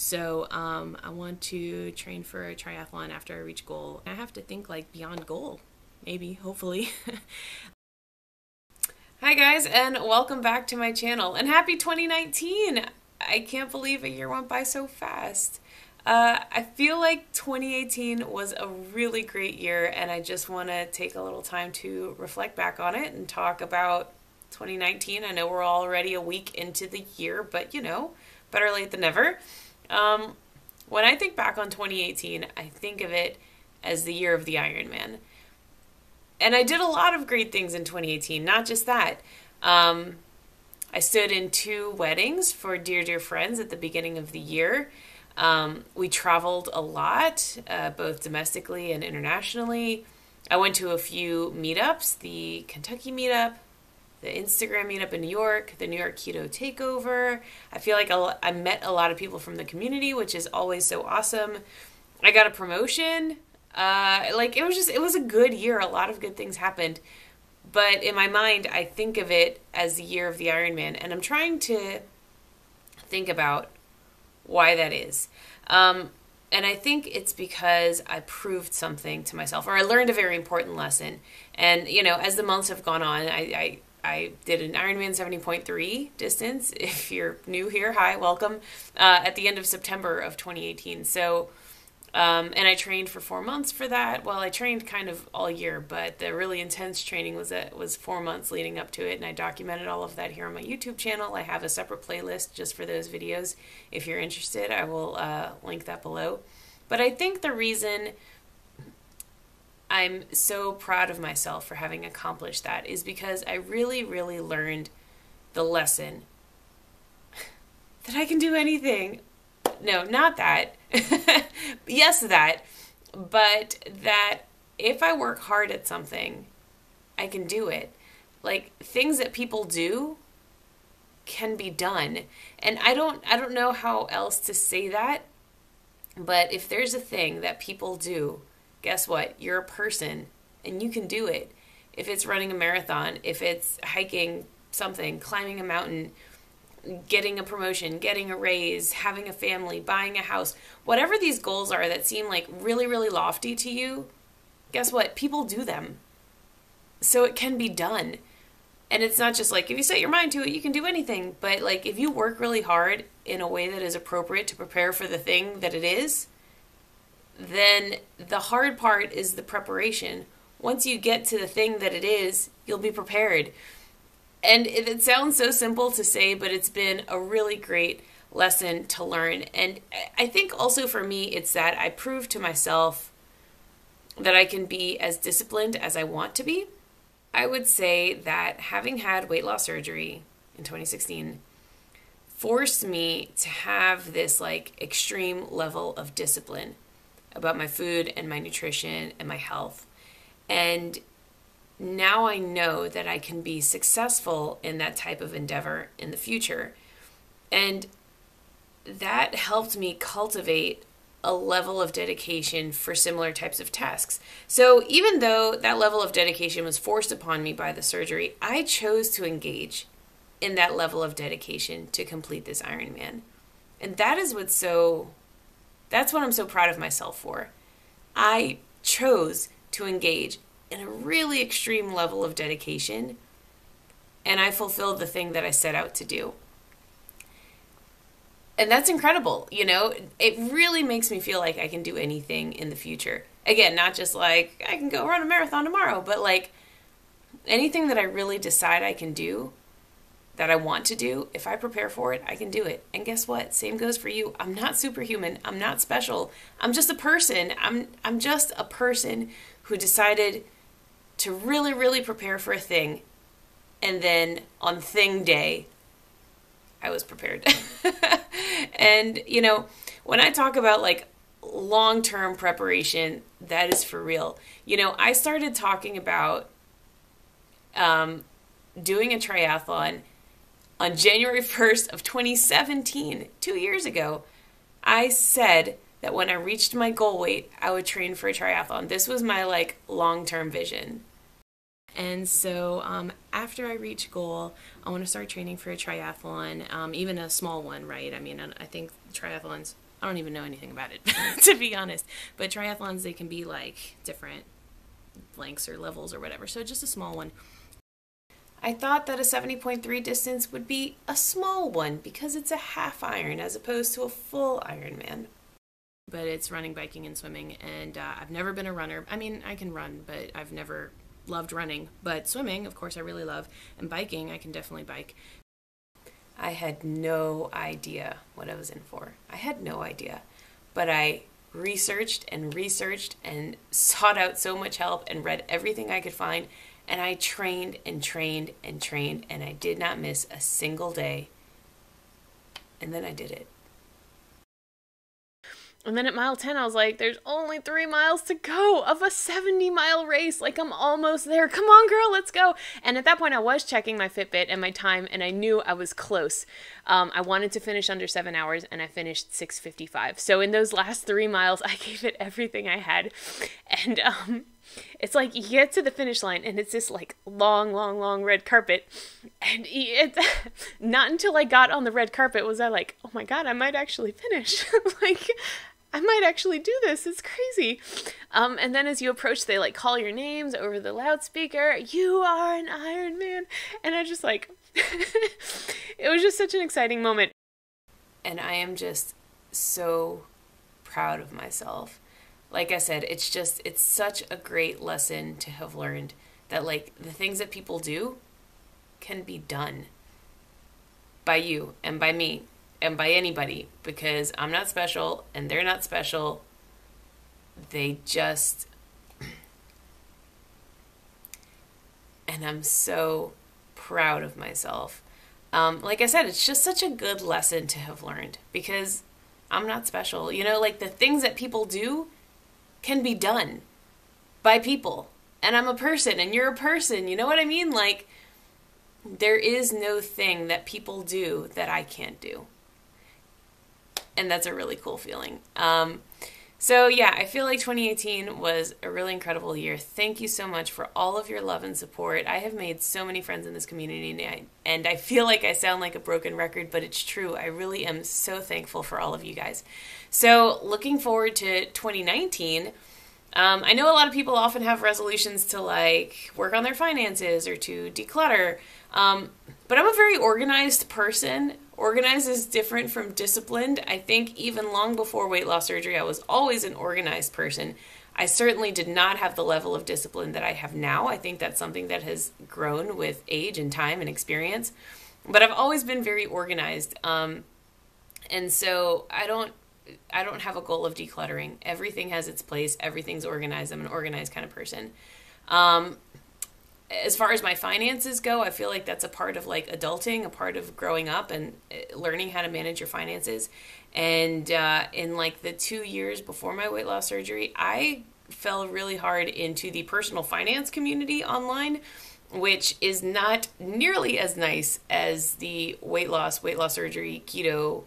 So I want to train for a triathlon after I reach goal. I have to think like beyond goal, maybe, hopefully. Hi guys, and welcome back to my channel, and happy 2019! I can't believe a year went by so fast. I feel like 2018 was a really great year, and I just want to take a little time to reflect back on it and talk about 2019. I know we're already a week into the year, but better late than never. When I think back on 2018, I think of it as the year of the Ironman. And I did a lot of great things in 2018, not just that. I stood in 2 weddings for dear friends at the beginning of the year. We traveled a lot, both domestically and internationally. I went to a few meetups, the Kentucky meetup, the Instagram meetup in New York, the New York Keto Takeover. I feel like I met a lot of people from the community, which is always so awesome. I got a promotion. It was a good year. A lot of good things happened. But in my mind, I think of it as the year of the Ironman, and I'm trying to think about why that is. And I think it's because I proved something to myself, or I learned a very important lesson. And, as the months have gone on, I did an Ironman 70.3 distance. If you're new here, hi, welcome, at the end of September of 2018. So, and I trained for 4 months for that. Well, I trained kind of all year, but the really intense training was 4 months leading up to it, and I documented all of that here on my YouTube channel. I have a separate playlist just for those videos. If you're interested, I will link that below. But I think the reason I'm so proud of myself for having accomplished that is because I really, really learned the lesson that I can do anything. No, not that. Yes, that. But that if I work hard at something, I can do it. Like, things that people do can be done. And I don't know how else to say that. But if there's a thing that people do, guess what? You're a person and you can do it. If it's running a marathon, if it's hiking something, climbing a mountain, getting a promotion, getting a raise, having a family, buying a house, whatever these goals are that seem like really, really lofty to you, guess what? People do them. So it can be done. And it's not just like, if you set your mind to it, you can do anything. But like, if you work really hard in a way that is appropriate to prepare for the thing that it is, then the hard part is the preparation. Once you get to the thing that it is, you'll be prepared. And it sounds so simple to say, but it's been a really great lesson to learn. And I think also for me, it's that I proved to myself that I can be as disciplined as I want to be. I would say that having had weight loss surgery in 2016 forced me to have this like extreme level of discipline about my food and my nutrition and my health. And now I know that I can be successful in that type of endeavor in the future. And that helped me cultivate a level of dedication for similar types of tasks. So even though that level of dedication was forced upon me by the surgery, I chose to engage in that level of dedication to complete this Ironman. And that's what I'm so proud of myself for. I chose to engage in a really extreme level of dedication, and I fulfilled the thing that I set out to do. And that's incredible, It really makes me feel like I can do anything in the future. Again, not just like, I can go run a marathon tomorrow, but like, anything that I really decide I can do, that I want to do, if I prepare for it, I can do it. And guess what? Same goes for you. I'm not superhuman. I'm not special. I'm just a person. I'm just a person who decided to really, really prepare for a thing. And then on thing day, I was prepared. And, when I talk about like long-term preparation, that is for real. I started talking about doing a triathlon on January 1st of 2017, 2 years ago. I said that when I reached my goal weight, I would train for a triathlon. This was my like long-term vision. And so after I reach goal, I want to start training for a triathlon, even a small one, right? I mean, I think triathlons I don't even know anything about it, to be honest. But triathlons, they can be like different lengths or levels or whatever. So just a small one. I thought that a 70.3 distance would be a small one because it's a half iron as opposed to a full Ironman. But it's running, biking, and swimming, and I've never been a runner. I mean, I can run, but I've never loved running. But swimming, of course, I really love, and biking, I can definitely bike. I had no idea what I was in for. I had no idea. But I researched and sought out so much help and read everything I could find, and I trained and trained and trained, and I did not miss a single day. And then I did it. And then at mile 10, I was like, there's only 3 miles to go of a 70-mile race. Like, I'm almost there. Come on, girl, let's go. And at that point, I was checking my Fitbit and my time, and I knew I was close. I wanted to finish under 7 hours, and I finished 6:55. So in those last 3 miles, I gave it everything I had. And it's like you get to the finish line, and it's this like long red carpet. And not until I got on the red carpet was I like, oh my God, I might actually finish. Like, I might actually do this. It's crazy. And then as you approach, they like call your names over the loudspeaker. You are an Ironman. And I just like, it was just such an exciting moment. And I am just so proud of myself. Like I said, it's such a great lesson to have learned that like the things that people do can be done by you and by me and by anybody, because I'm not special and they're not special. They just, and I'm so proud of myself. Like I said, it's just such a good lesson to have learned because I'm not special. You know, like the things that people do can be done by people. And I'm a person and you're a person. You know what I mean? Like, there is no thing that people do that I can't do. And that's a really cool feeling. So yeah, I feel like 2018 was a really incredible year. Thank you so much for all of your love and support. I have made so many friends in this community, and I feel like I sound like a broken record, but it's true. I really am so thankful for all of you guys. So looking forward to 2019. I know a lot of people often have resolutions to like work on their finances or to declutter, but I'm a very organized person. Organized is different from disciplined. I think even long before weight loss surgery, I was always an organized person. I certainly did not have the level of discipline that I have now. I think that's something that has grown with age and time and experience. But I've always been very organized. And so I don't have a goal of decluttering. Everything has its place. Everything's organized. I'm an organized kind of person. As far as my finances go, I feel like that's a part of like adulting, a part of growing up and learning how to manage your finances. And in like the 2 years before my weight loss surgery, I fell really hard into the personal finance community online, which is not nearly as nice as the weight loss surgery, keto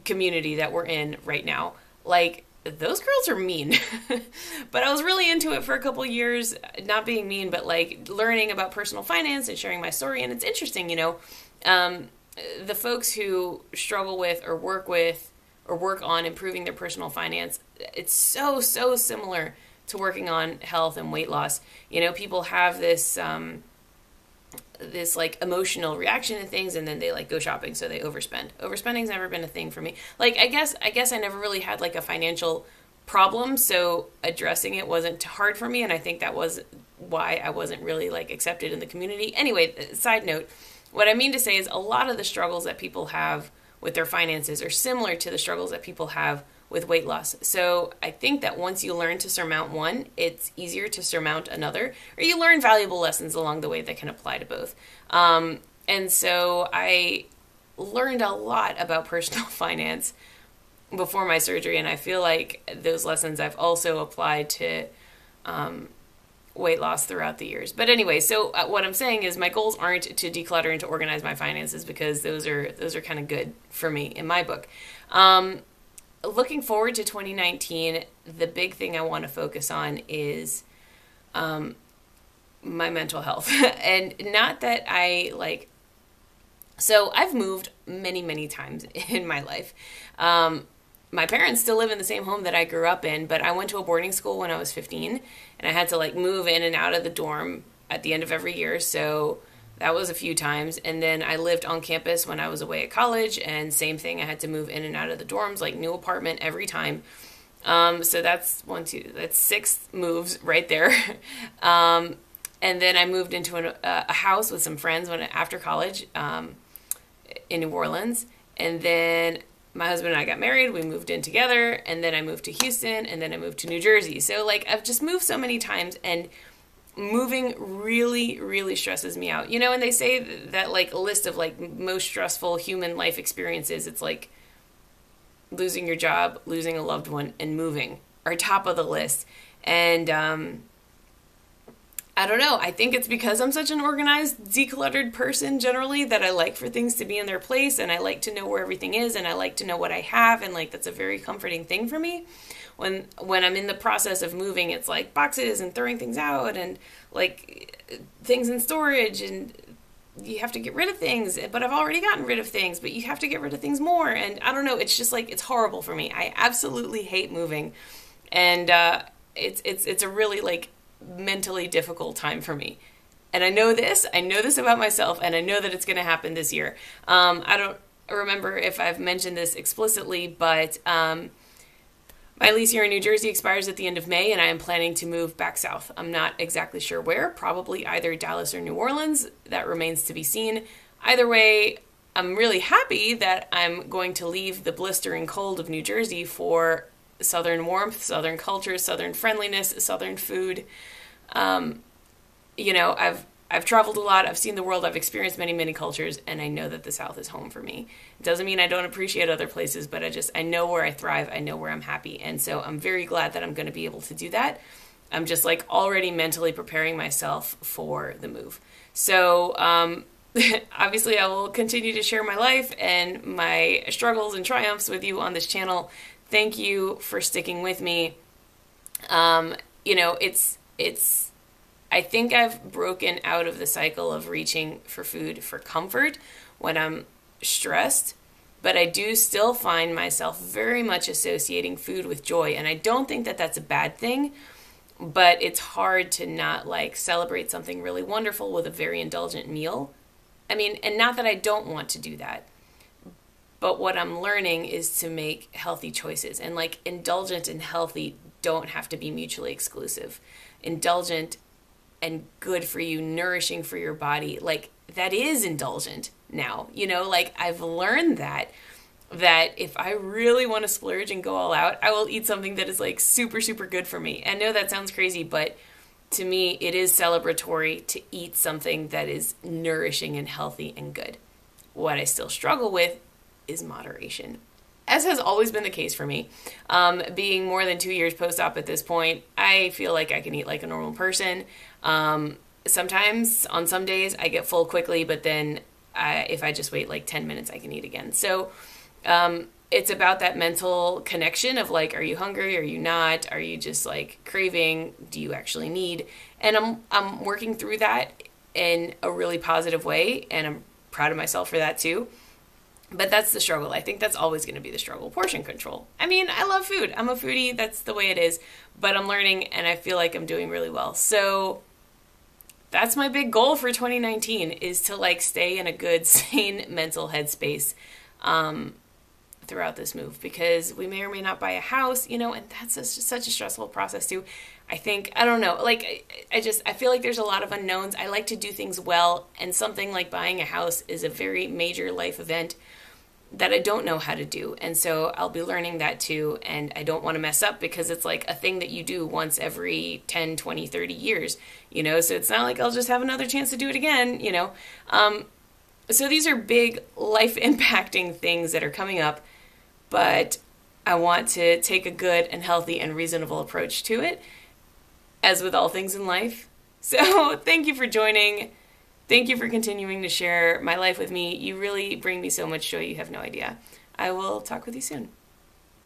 community that we're in right now. Like, those girls are mean. But I was really into it for a couple years, not being mean, but like learning about personal finance and sharing my story. And it's interesting, you know, the folks who struggle with or work on improving their personal finance, it's so similar to working on health and weight loss. You know, people have this like emotional reaction to things, and then they like go shopping, so they overspend. Overspending's never been a thing for me. Like, I guess I never really had like a financial problem, so addressing it wasn't hard for me, and I think that was why I wasn't really like accepted in the community. Anyway, side note, what I mean to say is a lot of the struggles that people have with their finances are similar to the struggles that people have with weight loss. So I think that once you learn to surmount one, it's easier to surmount another, or you learn valuable lessons along the way that can apply to both. And so I learned a lot about personal finance before my surgery, and I feel like those lessons I've also applied to weight loss throughout the years. But anyway, so what I'm saying is my goals aren't to declutter and to organize my finances, because those are kind of good for me in my book. Looking forward to 2019, the big thing I want to focus on is my mental health. And not that so I've moved many times in my life. my parents still live in the same home that I grew up in, but I went to a boarding school when I was 15, and I had to like move in and out of the dorm at the end of every year. So that was a few times. And then I lived on campus when I was away at college, and same thing. I had to move in and out of the dorms, like new apartment every time. So that's that's 6 moves right there. And then I moved into a house with some friends after college in New Orleans. And then my husband and I got married. We moved in together. And then I moved to Houston. And then I moved to New Jersey. So, like, I've just moved so many times. And moving really, really stresses me out. You know, and they say that, like, a list of, like, most stressful human life experiences, it's like losing your job, losing a loved one, and moving are top of the list. And, I don't know. I think it's because I'm such an organized, decluttered person generally that I like for things to be in their place, and I like to know where everything is, and I like to know what I have, and like that's a very comforting thing for me. When I'm in the process of moving, it's like boxes and throwing things out and like things in storage, and you have to get rid of things, but I've already gotten rid of things, but you have to get rid of things more, and I don't know, it's just like it's horrible for me. I absolutely hate moving. And it's a really like mentally difficult time for me. And I know this about myself, and I know that it's going to happen this year. I don't remember if I've mentioned this explicitly, but my lease here in New Jersey expires at the end of May, and I am planning to move back south. I'm not exactly sure where, probably either Dallas or New Orleans. That remains to be seen. Either way, I'm really happy that I'm going to leave the blistering cold of New Jersey for Southern warmth, Southern culture, Southern friendliness, Southern food. You know, I've traveled a lot, I've seen the world, I've experienced many, many cultures, and I know that the South is home for me. It doesn't mean I don't appreciate other places, but I know where I thrive, I know where I'm happy, and so I'm very glad that I'm going to be able to do that. I'm just like already mentally preparing myself for the move. So, obviously I will continue to share my life and my struggles and triumphs with you on this channel. Thank you for sticking with me. You know, I think I've broken out of the cycle of reaching for food for comfort when I'm stressed, but I do still find myself very much associating food with joy, and I don't think that that's a bad thing, but it's hard to not like celebrate something really wonderful with a very indulgent meal. I mean, and not that I don't want to do that, but what I'm learning is to make healthy choices, and like indulgent and healthy don't have to be mutually exclusive. Indulgent and good for you, nourishing for your body, like that is indulgent now. You know, like I've learned that if I really want to splurge and go all out, I will eat something that is like super, super good for me. I know that sounds crazy, but to me, it is celebratory to eat something that is nourishing and healthy and good. What I still struggle with is moderation, as has always been the case for me. Being more than 2 years post-op at this point, I feel like I can eat like a normal person. Sometimes, on some days, I get full quickly, but then if I just wait like 10 minutes, I can eat again. So it's about that mental connection of like, are you hungry? Are you not? Are you just like craving? Do you actually need? And I'm working through that in a really positive way, and I'm proud of myself for that too. But that's the struggle. I think that's always going to be the struggle. Portion control. I mean, I love food. I'm a foodie. That's the way it is. But I'm learning, and I feel like I'm doing really well. So that's my big goal for 2019, is to like stay in a good, sane mental headspace throughout this move, because we may or may not buy a house, you know, and that's just such a stressful process too. I think, I don't know, like I feel like there's a lot of unknowns. I like to do things well, and something like buying a house is a very major life event that I don't know how to do. And so I'll be learning that too, and I don't want to mess up, because it's like a thing that you do once every 10, 20, 30 years, you know, so it's not like I'll just have another chance to do it again, you know. So these are big life impacting things that are coming up, but I want to take a good and healthy and reasonable approach to it, as with all things in life. So thank you for joining. Thank you for continuing to share my life with me. You really bring me so much joy, you have no idea. I will talk with you soon.